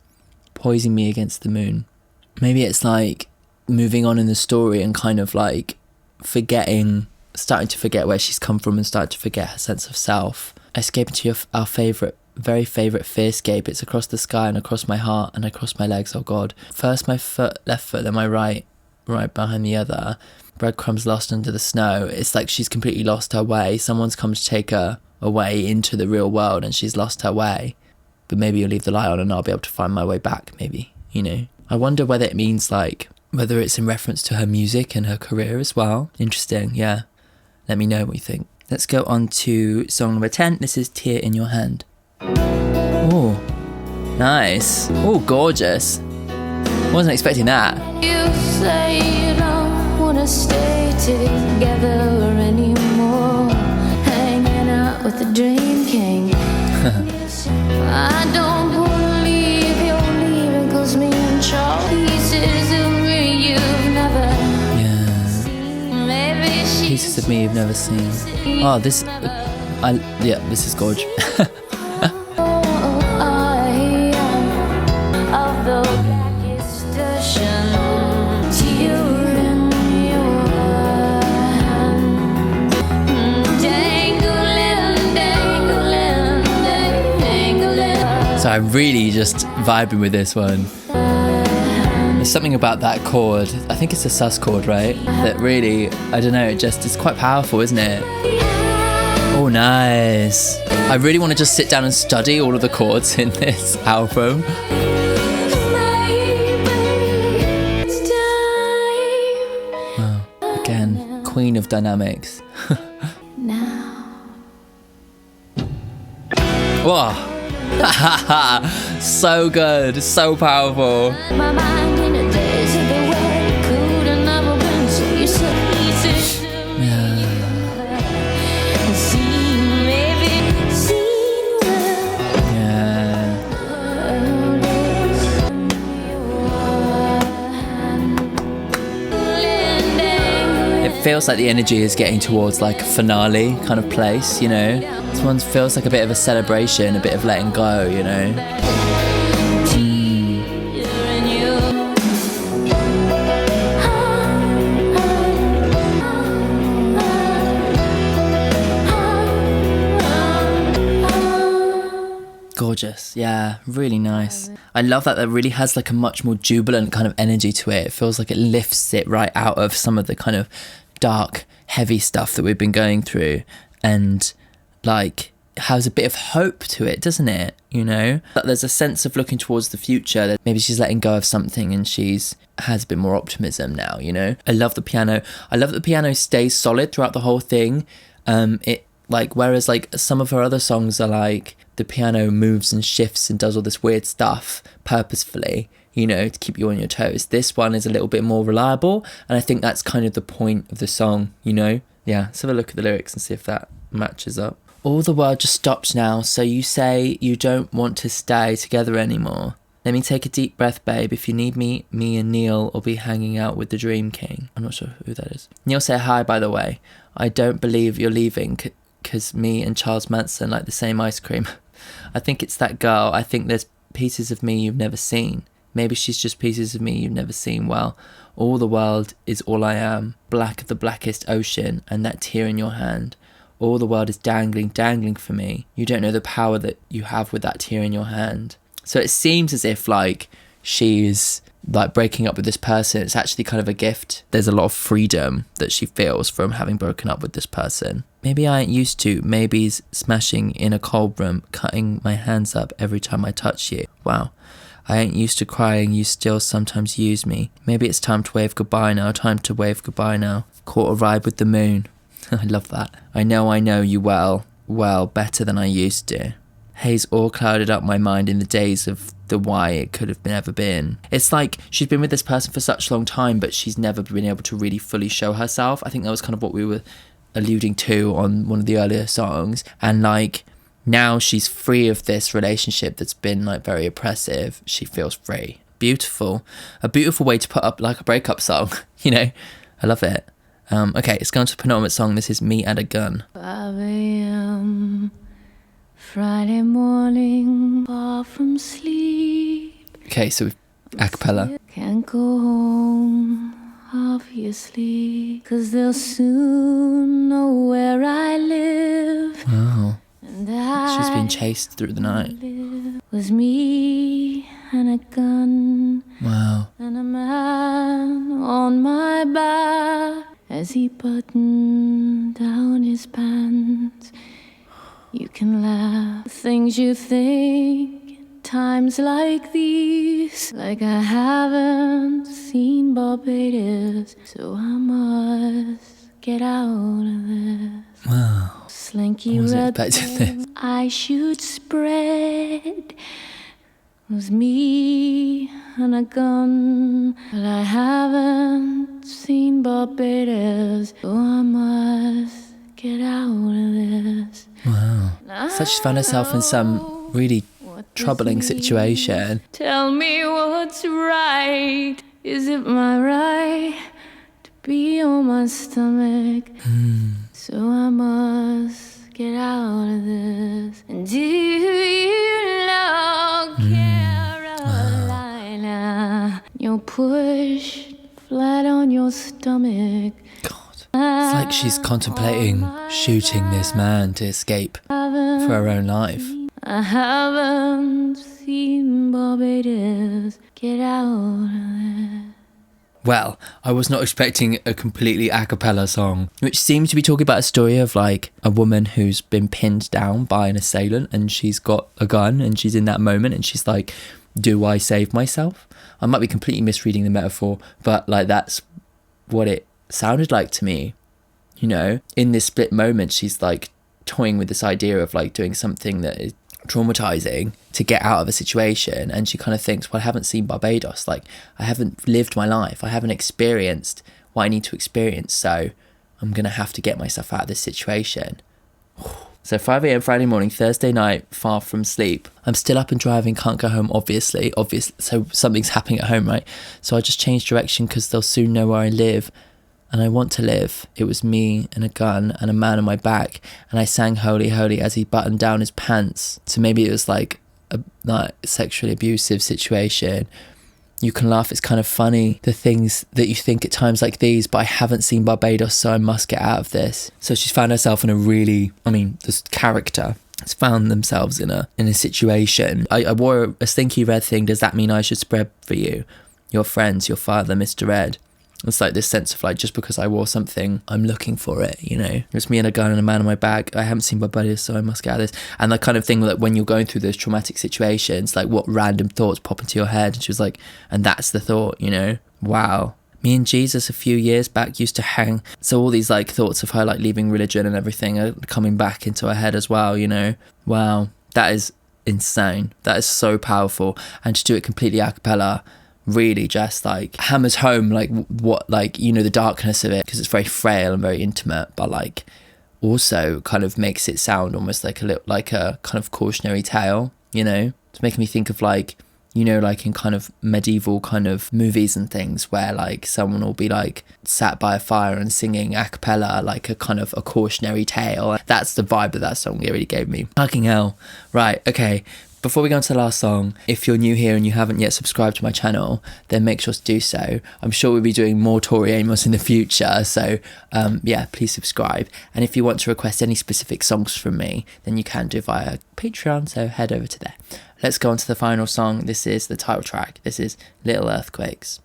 poising me against the moon. Maybe it's like moving on in the story and kind of like starting to forget where she's come from and starting to forget her sense of self. Escape into our very favourite fearscape. It's across the sky and across my heart and across my legs, oh God. First my left foot, then my right behind the other. Breadcrumbs lost under the snow. It's like she's completely lost her way. Someone's come to take her away into the real world and she's lost her way. But maybe you'll leave the light on and I'll be able to find my way back, maybe, you know. I wonder whether it means like, whether it's in reference to her music and her career as well. Interesting, yeah. Let me know what you think. Let's go on to song number 10. This is Tear in Your Hand. Oh, nice. Oh, gorgeous. Wasn't expecting that. You say you don't wanna stay together anymore, hanging out with the Dream King. I don't believe you're leaving, 'cause me and Charlie pieces of me you've never seen. Maybe Pieces of me you've never seen. Oh, this is gorgeous. So I'm really just vibing with this one. There's something about that chord, I think it's a sus chord, right? That really, I don't know, it's quite powerful, isn't it? Oh, nice. I really want to just sit down and study all of the chords in this album. Wow. Again, queen of dynamics. Whoa. So good, so powerful. Feels like the energy is getting towards like a finale kind of place, you know. This one feels like a bit of a celebration, a bit of letting go, you know. Gorgeous, yeah, really nice. I love that really has like a much more jubilant kind of energy to it. It feels like it lifts it right out of some of the kind of dark, heavy stuff that we've been going through, and like has a bit of hope to it, doesn't it? You know, that there's a sense of looking towards the future, that maybe she's letting go of something and has a bit more optimism now, you know. I love the piano. I love that the piano stays solid throughout the whole thing. It like, whereas like some of her other songs are like the piano moves and shifts and does all this weird stuff purposefully, you know, to keep you on your toes. This one is a little bit more reliable, and I think that's kind of the point of the song, you know. Yeah, let's have a look at the lyrics and see if that matches up. All the world just stops now, so you say you don't want to stay together anymore. Let me take a deep breath, babe. If you need me and Neil will be hanging out with the Dream King. I'm not sure who that is. Neil, say hi, by the way. I don't believe you're leaving, because me and Charles Manson like the same ice cream. I think it's that girl. I think there's pieces of me you've never seen. Maybe she's just pieces of me you've never seen. Well, all the world is all I am. Black of the blackest ocean, and that tear in your hand. All the world is dangling for me. You don't know the power that you have with that tear in your hand. So it seems as if like she's like breaking up with this person. It's actually kind of a gift. There's a lot of freedom that she feels from having broken up with this person. Maybe I ain't used to. Maybe's smashing in a cold room, cutting my hands up every time I touch you. Wow. I ain't used to crying, you still sometimes use me. Maybe it's time to wave goodbye now, Caught a ride with the moon. I love that. I know you well, better than I used to. Haze all clouded up my mind in the days of the why it could have ever been. It's like she's been with this person for such a long time, but she's never been able to really fully show herself. I think that was kind of what we were alluding to on one of the earlier songs. And like, now she's free of this relationship that's been like very oppressive. She feels free. Beautiful. A beautiful way to put up like a breakup song, you know. I love it. Okay, it's going to the penultimate song. This is Me and a Gun. 5 a.m. Friday morning, far from sleep. Okay, so we've a cappella. Can't go home, obviously, 'cause they'll soon know where I live. Wow. And She's been chased through the night. Was me and a gun. Wow. And a man on my back as he buttoned down his pants. You can laugh at things you think in times like these. Like I haven't seen Barbados, so I must get out of this. Wow. Slinky I wasn't red expecting this. I should spread. Was me and a gun, but I haven't seen Barbados, so I must get out of this. Wow. So she found herself in some really troubling situation. Tell me what's right. Is it my right to be on my stomach? So I must get out of this. And do you know Carolina? You're pushed flat on your stomach. God. It's like she's contemplating shooting this man to escape for her own life. I haven't seen Barbados. Get out of this. Well, I was not expecting a completely a cappella song, which seems to be talking about a story of like a woman who's been pinned down by an assailant, and she's got a gun and she's in that moment and she's like, do I save myself? I might be completely misreading the metaphor, but like that's what it sounded like to me. You know, in this split moment, she's like toying with this idea of like doing something that is traumatizing to get out of a situation, and she kind of thinks, well, I haven't seen Barbados, like I haven't lived my life, I haven't experienced what I need to experience, so I'm gonna have to get myself out of this situation. So 5 a.m. Friday morning, Thursday night, far from sleep. I'm still up and driving, can't go home, obviously, so something's happening at home, right? So I just changed direction because they'll soon know where I live. and I want to live. It was me and a gun and a man on my back, and I sang Holy, Holy as he buttoned down his pants. So maybe it was like a like sexually abusive situation. You can laugh, it's kind of funny, the things that you think at times like these, but I haven't seen Barbados, so I must get out of this. So she's found herself in a really, this character has found themselves in a situation. I wore a stinky red thing. Does that mean I should spread for you, your friends, your father, Mr. Red? It's like this sense of like, just because I wore something, I'm looking for it, you know. It's me and a gun and a man on my back. I haven't seen Barbados, so I must get out of this. And the kind of thing that when you're going through those traumatic situations, like what random thoughts pop into your head? And she was like, and that's the thought, you know. Wow. Me and Jesus a few years back used to hang. So all these like thoughts of her like leaving religion and everything are coming back into her head as well, you know. Wow. That is insane. That is so powerful. And to do it completely a cappella really just like hammers home like what, like, you know, the darkness of it, because it's very frail and very intimate, but like also kind of makes it sound almost like a little, like a kind of cautionary tale, you know. It's making me think of like, you know, like in kind of medieval kind of movies and things where like someone will be like sat by a fire and singing a cappella like a kind of a cautionary tale. That's the vibe that song really gave me. Fucking hell. Right, okay. Before we go on to the last song, if you're new here and you haven't yet subscribed to my channel, then make sure to do so. I'm sure we'll be doing more TORI AMOS in the future, so yeah, please subscribe. And if you want to request any specific songs from me, then you can do via Patreon, so head over to there. Let's go on to the final song. This is the title track. This is Little Earthquakes.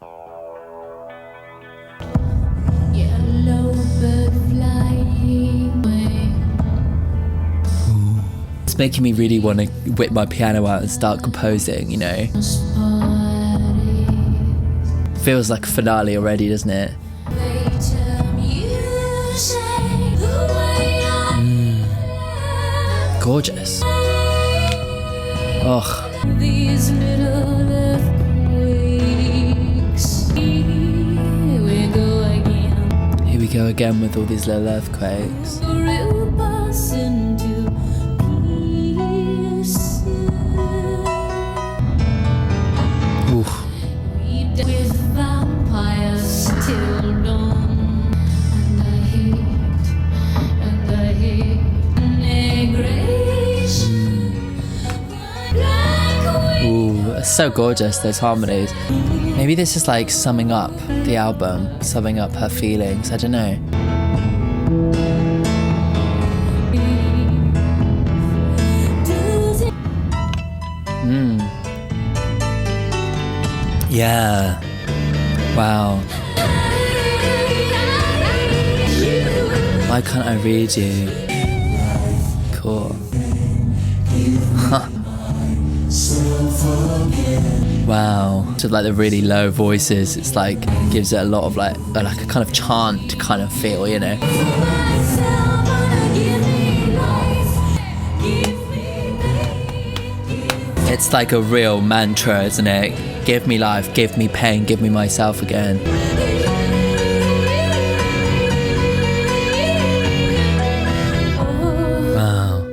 Yellow bird flying away. It's making me really want to whip my piano out and start composing, you know. Feels like a finale already, doesn't it? Gorgeous. Ugh. These little earthquakes. Here we go again. Here we go again with all these little earthquakes. We'll pass into pieces. Oof. With vampires till dawn. And I hate negration. Ooh, it's so gorgeous, those harmonies. Maybe this is like summing up the album, summing up her feelings, I don't know. Yeah. Wow. Why can't I read you? Cool. Huh. Wow. So like the really low voices, it's like gives it a lot of like a kind of chant kind of feel, you know. It's like a real mantra, isn't it? Give me life, give me pain, give me myself again. Wow.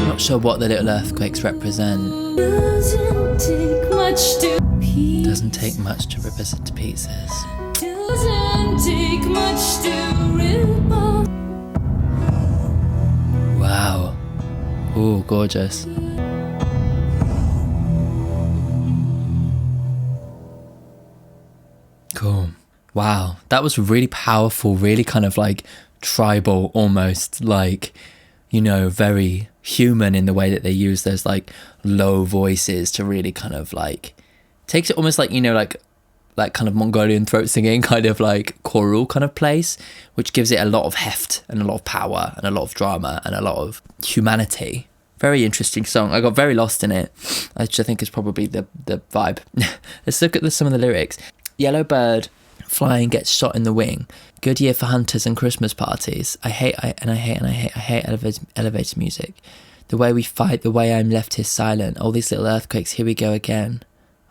Not sure what the little earthquakes represent. Doesn't take much to Rip us into pieces. Doesn't take much to rip off. Wow. Ooh, gorgeous. Cool. Wow. That was really powerful, really kind of like tribal almost, like, you know, very human in the way that they use those like low voices to really kind of like takes it almost like, you know, like kind of Mongolian throat singing kind of like choral kind of place, which gives it a lot of heft and a lot of power and a lot of drama and a lot of humanity. Very interesting song. I got very lost in it, which I think is probably the vibe. Let's look at some of the lyrics. Yellow bird flying gets shot in the wing. Good year for hunters and Christmas parties. I hate elevator music. The way we fight, the way I'm left here silent. All these little earthquakes, here we go again.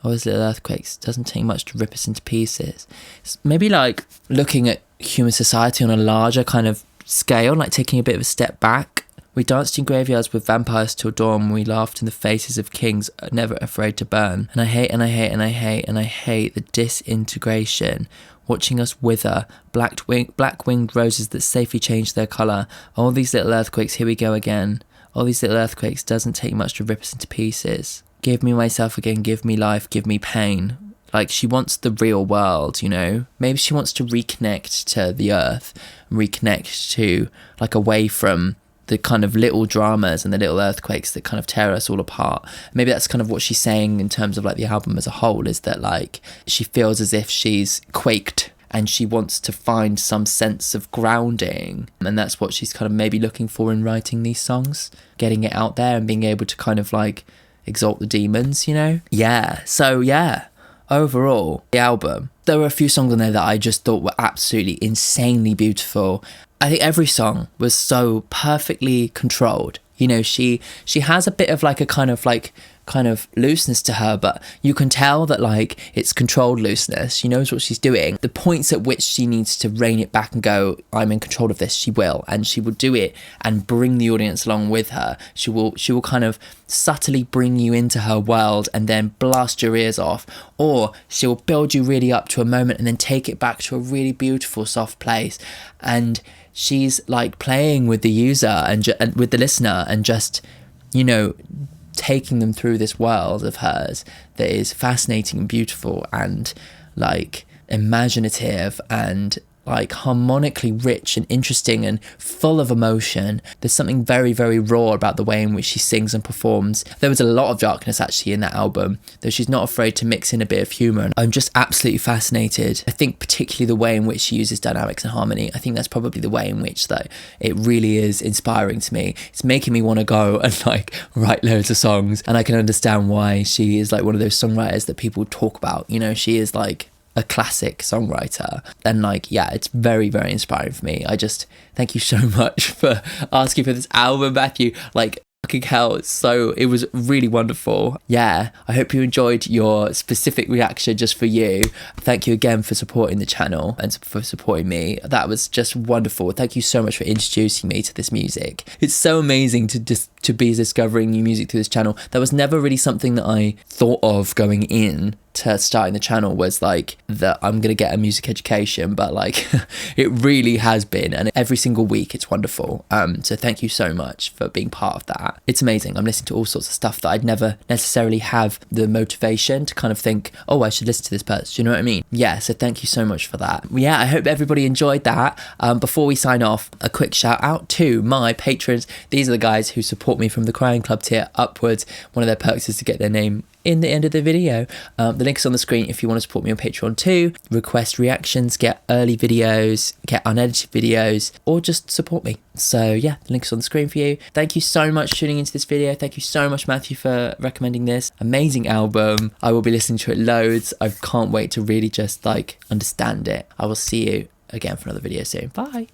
All these little earthquakes, doesn't take much to rip us into pieces. It's maybe like looking at human society on a larger kind of scale, like taking a bit of a step back We danced in graveyards with vampires till dawn. We laughed in the faces of kings, never afraid to burn. And I hate, and I hate, and I hate, and I hate the disintegration. Watching us wither, black-winged roses that safely change their colour. All these little earthquakes, here we go again. All these little earthquakes, doesn't take much to rip us into pieces. Give me myself again, give me life, give me pain. Like, she wants the real world, you know? Maybe she wants to reconnect to the earth, reconnect to, like, away from the kind of little dramas and the little earthquakes that kind of tear us all apart. Maybe that's kind of what she's saying in terms of like the album as a whole, is that like she feels as if she's quaked and she wants to find some sense of grounding, and that's what she's kind of maybe looking for in writing these songs, getting it out there and being able to kind of like exalt the demons, you know? Yeah, so yeah, overall, the album, there were a few songs on there that I just thought were absolutely insanely beautiful. I think every song was so perfectly controlled. You know, she has a bit of like a kind of looseness to her, but you can tell that like it's controlled looseness. She knows what she's doing. The points at which she needs to rein it back and go, I'm in control of this, she will, and she will do it and bring the audience along with her. She will kind of subtly bring you into her world and then blast your ears off, or she'll build you really up to a moment and then take it back to a really beautiful soft place. And she's like playing with the user and with the listener and just, you know, taking them through this world of hers that is fascinating and beautiful and like imaginative and like harmonically rich and interesting and full of emotion. There's something very, very raw about the way in which she sings and performs. There was a lot of darkness actually in that album, though she's not afraid to mix in a bit of humour, and I'm just absolutely fascinated. I think particularly the way in which she uses dynamics and harmony, I think that's probably the way in which though it really is inspiring to me. It's making me want to go and like write loads of songs, and I can understand why she is like one of those songwriters that people talk about. You know, she is like a classic songwriter, and like, yeah, it's very, very inspiring for me. I just thank you so much for asking for this album, Matthew. Like, fucking hell, it was really wonderful. Yeah, I hope you enjoyed your specific reaction just for you. Thank you again for supporting the channel and for supporting me. That was just wonderful. Thank you so much for introducing me to this music. It's so amazing to be discovering new music through this channel. That was never really something that I thought of going in to starting the channel, was like that I'm gonna get a music education, but like it really has been, and every single week it's wonderful. So thank you so much for being part of that. It's amazing. I'm listening to all sorts of stuff that I'd never necessarily have the motivation to kind of think, oh, I should listen to this person. Do you know what I mean? Yeah, so thank you so much for that. Yeah, I hope everybody enjoyed that. Before we sign off, a quick shout out to my patrons. These are the guys who support me from the Crying Club tier upwards. One of their perks is to get their name in the end of the video. The link is on the screen if you want to support me on Patreon too, request reactions, get early videos, get unedited videos, or just support me. So yeah, the link is on the screen for you. Thank you so much for tuning into this video. Thank you so much, Matthew, for recommending this amazing album. I will be listening to it loads. I can't wait to really just like understand it. I will see you again for another video soon. Bye.